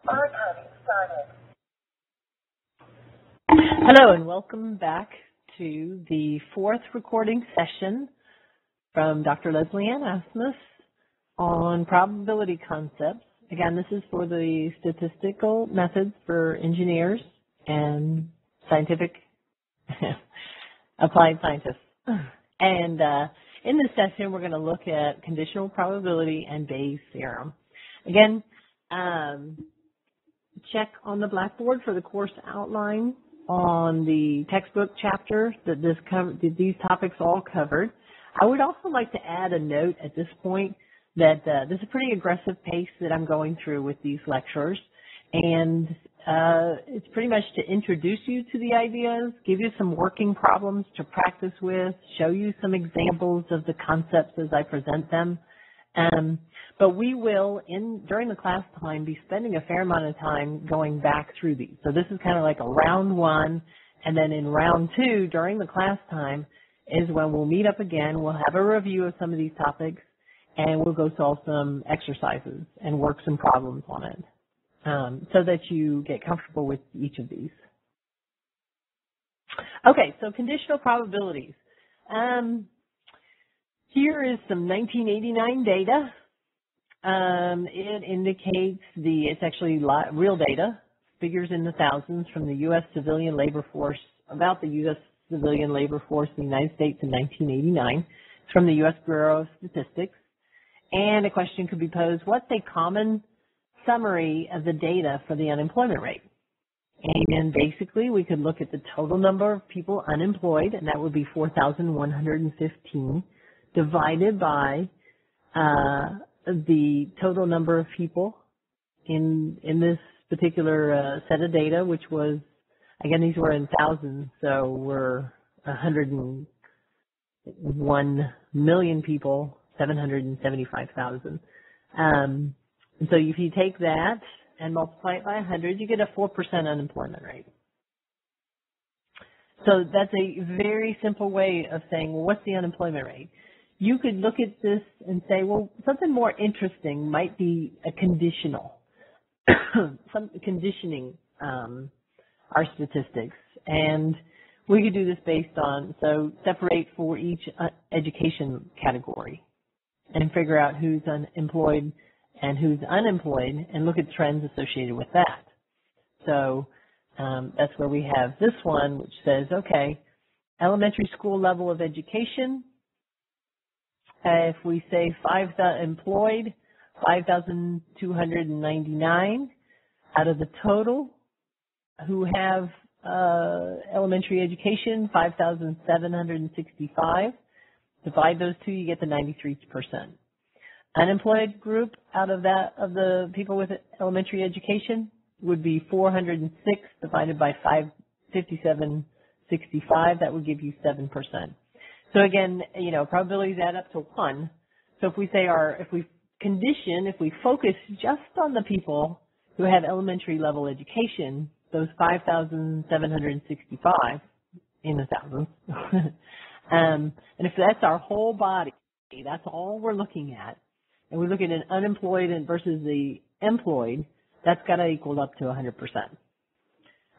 Archiving started. Hello and welcome back to the fourth recording session from Dr. Leslie Ann Asmus on probability concepts. Again, this is for the statistical methods for engineers and scientific applied scientists. And in this session, we're going to look at conditional probability and Bayes' theorem. Again, check on the blackboard for the course outline on the textbook chapter that these topics all covered. I would also like to add a note at this point that this is a pretty aggressive pace that I'm going through with these lectures, and it's pretty much to introduce you to the ideas, give you some working problems to practice with, show you some examples of the concepts as I present them. But we will, during the class time, be spending a fair amount of time going back through these. So this is kind of like a round one, and then in round two, during the class time, is when we'll meet up again. We'll have a review of some of these topics, and we'll go solve some exercises and work some problems on it so that you get comfortable with each of these. Okay, so conditional probabilities. Here is some 1989 data. It indicates it's actually real data, figures in the thousands from the U.S. civilian labor force, about the U.S. civilian labor force in the United States in 1989. It's from the U.S. Bureau of Statistics. And a question could be posed, what's a common summary of the data for the unemployment rate? And basically, we could look at the total number of people unemployed, and that would be 4,115, divided by the total number of people in this particular set of data, which was, again, these were in thousands, so we're 101 million people, 775,000. And so if you take that and multiply it by 100, you get a 4% unemployment rate. So that's a very simple way of saying, well, what's the unemployment rate? You could look at this and say, well, something more interesting might be a conditional, some conditioning our statistics. And we could do this based on, so separate for each education category and figure out who's employed and who's unemployed and look at trends associated with that. So that's where we have this one, which says, okay, elementary school level of education. If we say 5,000 employed, 5,299 out of the total who have elementary education, 5,765. Divide those two, you get the 93%. Unemployed group out of that, of the people with elementary education, would be 406 divided by 557.65. That would give you 7%. So again, you know, probabilities add up to 1. So if we say if we focus just on the people who have elementary level education, those 5,765 in the thousands, and if that's our whole body, that's all we're looking at, and we look at an unemployed versus the employed, that's got to equal up to 100%.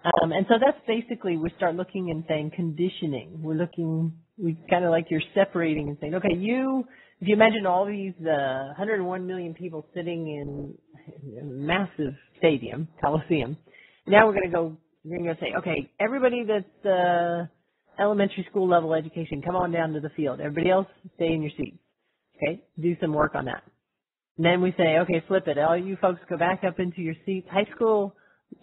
And so that's basically, we start looking and saying conditioning. We kind of like you're separating and saying, okay, if you imagine all these 101 million people sitting in a massive stadium, Coliseum, now we're going to say, okay, everybody that's elementary school level education, come on down to the field. Everybody else, stay in your seats. Okay, do some work on that. And then we say, okay, flip it. All you folks go back up into your seats. High school,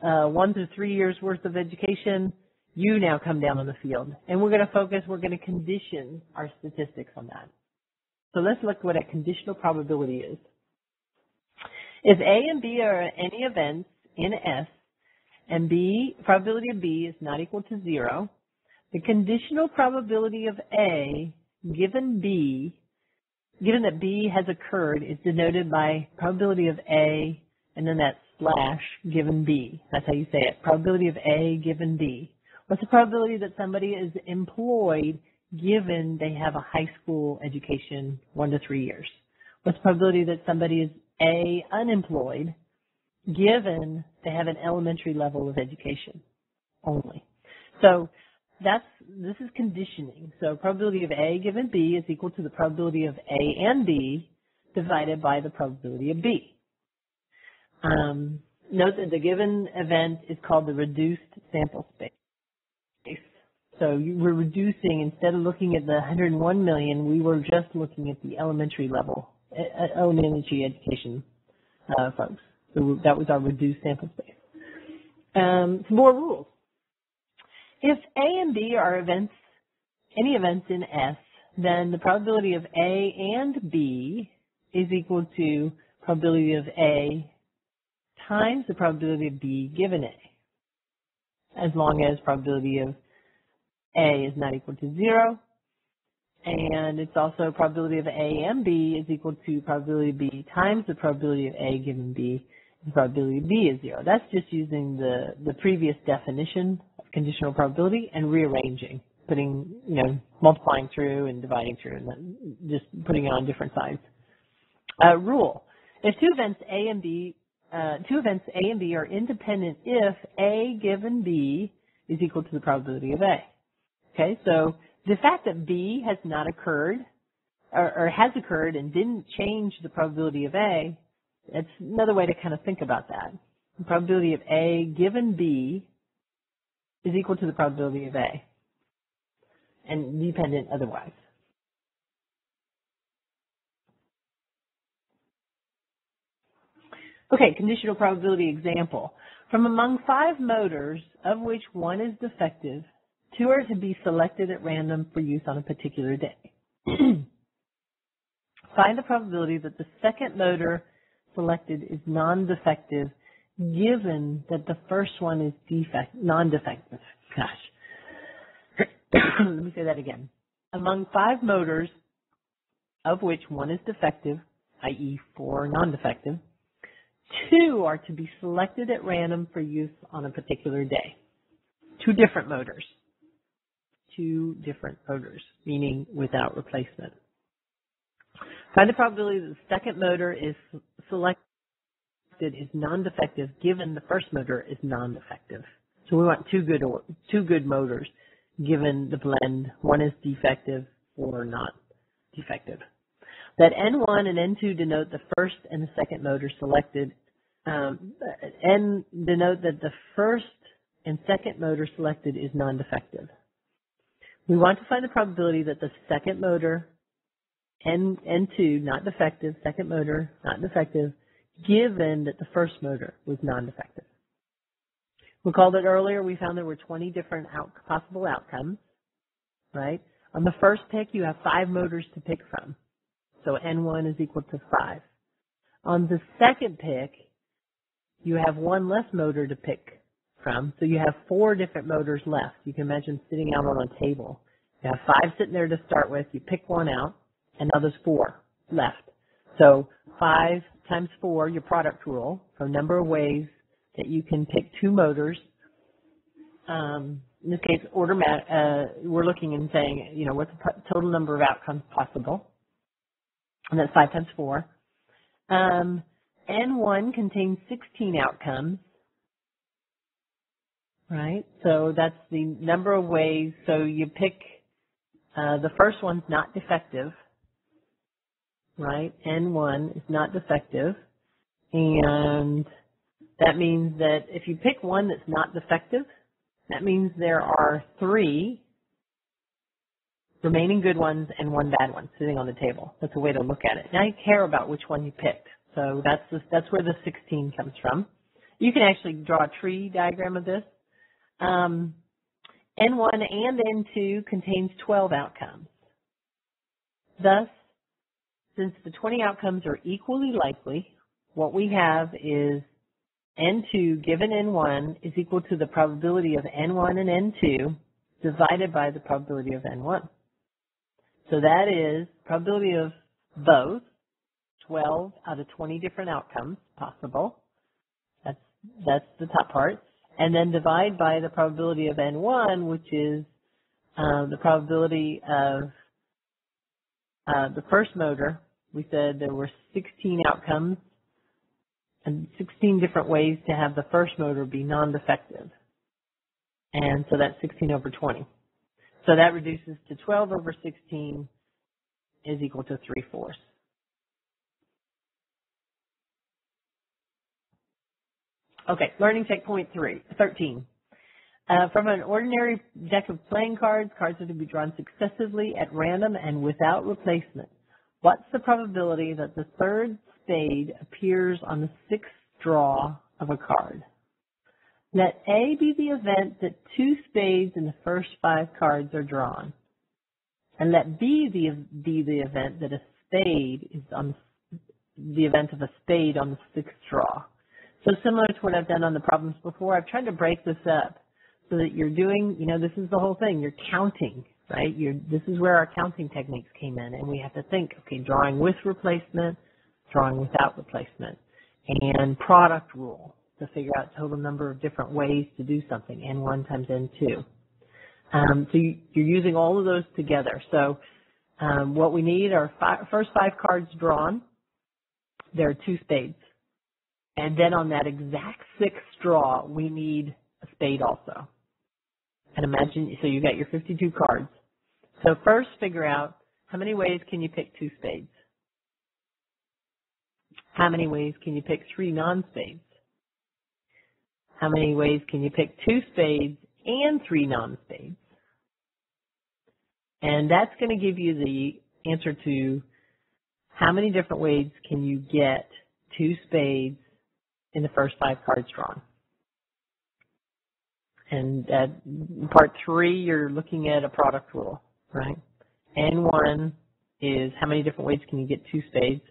1 to 3 years worth of education, you now come down on the field. And we're going to condition our statistics on that. So let's look what a conditional probability is. If A and B are any events in S, and probability of B is not equal to 0, the conditional probability of A given that B has occurred is denoted by probability of A and then that slash given B. That's how you say it. Probability of A given B. What's the probability that somebody is employed given they have a high school education 1 to 3 years? What's the probability that somebody is A, unemployed, given they have an elementary level of education only. So this is conditioning. So probability of A given B is equal to the probability of A and B divided by the probability of B. Note that the given event is called the reduced sample space. So we're reducing, instead of looking at the 101 million, we were just looking at the elementary level, elementary education folks. So that was our reduced sample space. Some more rules. If A and B are events, any events in S, then the probability of A and B is equal to probability of A times the probability of B given A, as long as probability of A is not equal to 0, and it's also probability of A and B is equal to probability of B times the probability of A given B, and probability of B is 0. That's just using the previous definition of conditional probability and rearranging, putting, multiplying through and dividing through, and then just putting it on different sides. Rule: if two events A and B are independent if A given B is equal to the probability of A. Okay, so the fact that B has not occurred, or has occurred and didn't change the probability of A, that's another way to kind of think about that. The probability of A given B is equal to the probability of A, and dependent otherwise. Okay, conditional probability example. From among 5 motors, of which one is defective, 2 are to be selected at random for use on a particular day. Find the probability that the second motor selected is non-defective, given that the first one is non-defective. Gosh. Let me say that again. Among 5 motors, of which one is defective, i.e. 4 non-defective, 2 are to be selected at random for use on a particular day. 2 different motors. 2 different motors, meaning without replacement. Find the probability that the second motor is selected is non-defective, given the first motor is non-defective. So we want two good motors, given the blend. One is defective or not defective. That N1 and N2 denote the first and the second motor selected, and denote that the first and second motor selected is non-defective. We want to find the probability that the second motor, N2, not defective, second motor, not defective, given that the first motor was non-defective. Recall that earlier we found there were 20 different possible outcomes, right? On the first pick, you have 5 motors to pick from. So N1 is equal to 5. On the second pick, you have 1 less motor to pick from. So you have 4 different motors left. You can imagine sitting out on a table. You have 5 sitting there to start with. You pick 1 out, and now there's 4 left. So 5 times 4, your product rule, for a number of ways that you can pick 2 motors. In this case, we're looking and saying, what's the total number of outcomes possible? And that's 5 times 4. N1 contains 16 outcomes, right? So that's the number of ways. So you pick, the first one's not defective, right? N1 is not defective. And that means that if you pick one that's not defective, that means there are 3 remaining good ones and 1 bad one sitting on the table. That's a way to look at it. Now you care about which one you picked. So that's where the 16 comes from. You can actually draw a tree diagram of this. N1 and N2 contains 12 outcomes. Thus, since the 20 outcomes are equally likely, what we have is N2 given N1 is equal to the probability of N1 and N2 divided by the probability of N1. So that is probability of both, 12 out of 20 different outcomes possible. That's the top part. And then divide by the probability of N1, which is the probability of the first motor. We said there were 16 outcomes and 16 different ways to have the first motor be non-defective. And so that's 16 over 20. So that reduces to 12 over 16 is equal to 3/4. Okay, learning tech point 13. From an ordinary deck of playing cards, cards are to be drawn successively at random and without replacement. What's the probability that the third spade appears on the sixth draw of a card? Let A be the event that 2 spades in the first 5 cards are drawn. And let B be the event that a spade is on the event of a spade on the sixth draw. So similar to what I've done on the problems before, I've tried to break this up so that you're doing, this is the whole thing. You're counting, right? This is where our counting techniques came in, and we have to think, okay, drawing with replacement, drawing without replacement, and product rule to figure out total number of different ways to do something, N1 times N2. So you're using all of those together. So what we need are first 5 cards drawn. There are 2 spades. And then on that exact 6th draw, we need a spade also. And imagine, so you got your 52 cards. So first figure out how many ways can you pick 2 spades? How many ways can you pick 3 non-spades? How many ways can you pick 2 spades and 3 non-spades? And that's going to give you the answer to how many different ways can you get 2 spades in the first 5 cards drawn. And at part 3, you're looking at a product rule, right? N1 is how many different ways can you get 2 spades.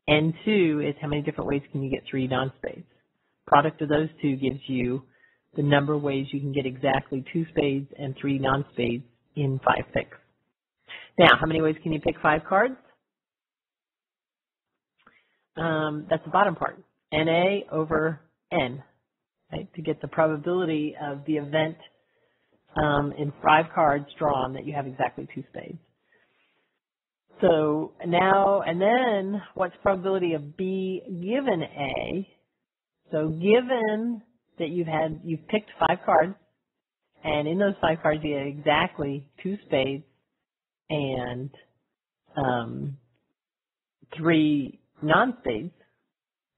N2 is how many different ways can you get 3 non-spades. Product of those two gives you the number of ways you can get exactly 2 spades and 3 non-spades in 5 picks. Now, how many ways can you pick 5 cards? That's the bottom part. NA over N, right, to get the probability of the event in 5 cards drawn that you have exactly 2 spades. So now, and then what's the probability of B given A? So given that you've picked 5 cards, and in those 5 cards you have exactly 2 spades and 3 non-spades,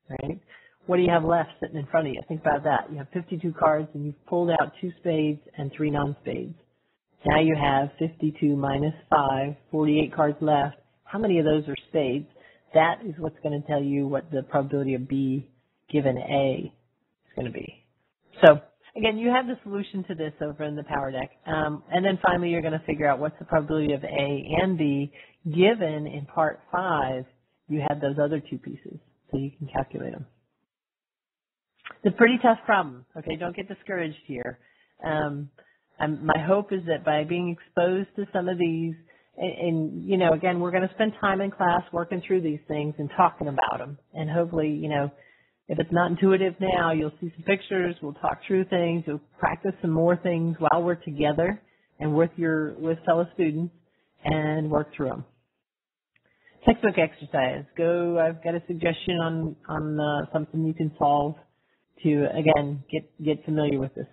right? What do you have left sitting in front of you? Think about that. You have 52 cards and you've pulled out 2 spades and 3 non-spades. Now you have 52 minus 5, 48 cards left. How many of those are spades? That is what's going to tell you what the probability of B given A is going to be. So again, you have the solution to this over in the Power Deck. And then finally, you're going to figure out what's the probability of A and B given in part 5. You had those other 2 pieces, so you can calculate them. It's a pretty tough problem, okay? Don't get discouraged here. My hope is that by being exposed to some of these, and again, we're going to spend time in class working through these things and talking about them. And hopefully, if it's not intuitive now, you'll see some pictures, we'll talk through things, you'll practice some more things while we're together and with fellow students and work through them. Textbook exercise. I've got a suggestion on something you can solve to, again, get familiar with this.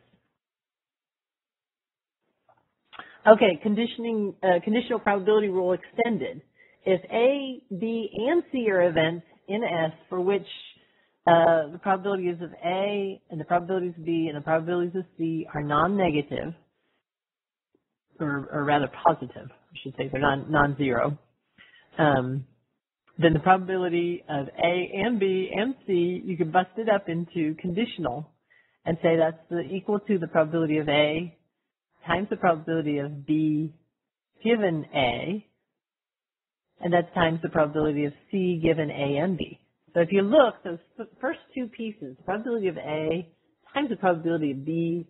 Okay, conditional probability rule extended. If A, B, and C are events in S for which the probabilities of A and the probabilities of B and the probabilities of C are non-negative, or rather positive, I should say, they're non-zero, then the probability of A and B and C, you can bust it up into conditional and say that's equal to the probability of A times the probability of B given A, and that's times the probability of C given A and B. So if you look, those first 2 pieces, the probability of A times the probability of B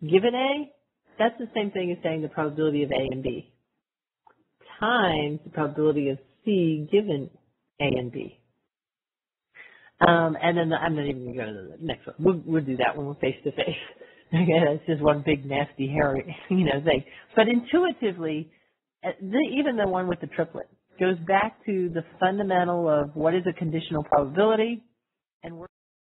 given A, that's the same thing as saying the probability of A and B times the probability of C given A and B. And then I'm not even going to go to the next one. We'll do that when we're face to face. Okay, that's just one big nasty hairy, thing. But intuitively, even the one with the triplet goes back to the fundamental of what is a conditional probability, and we're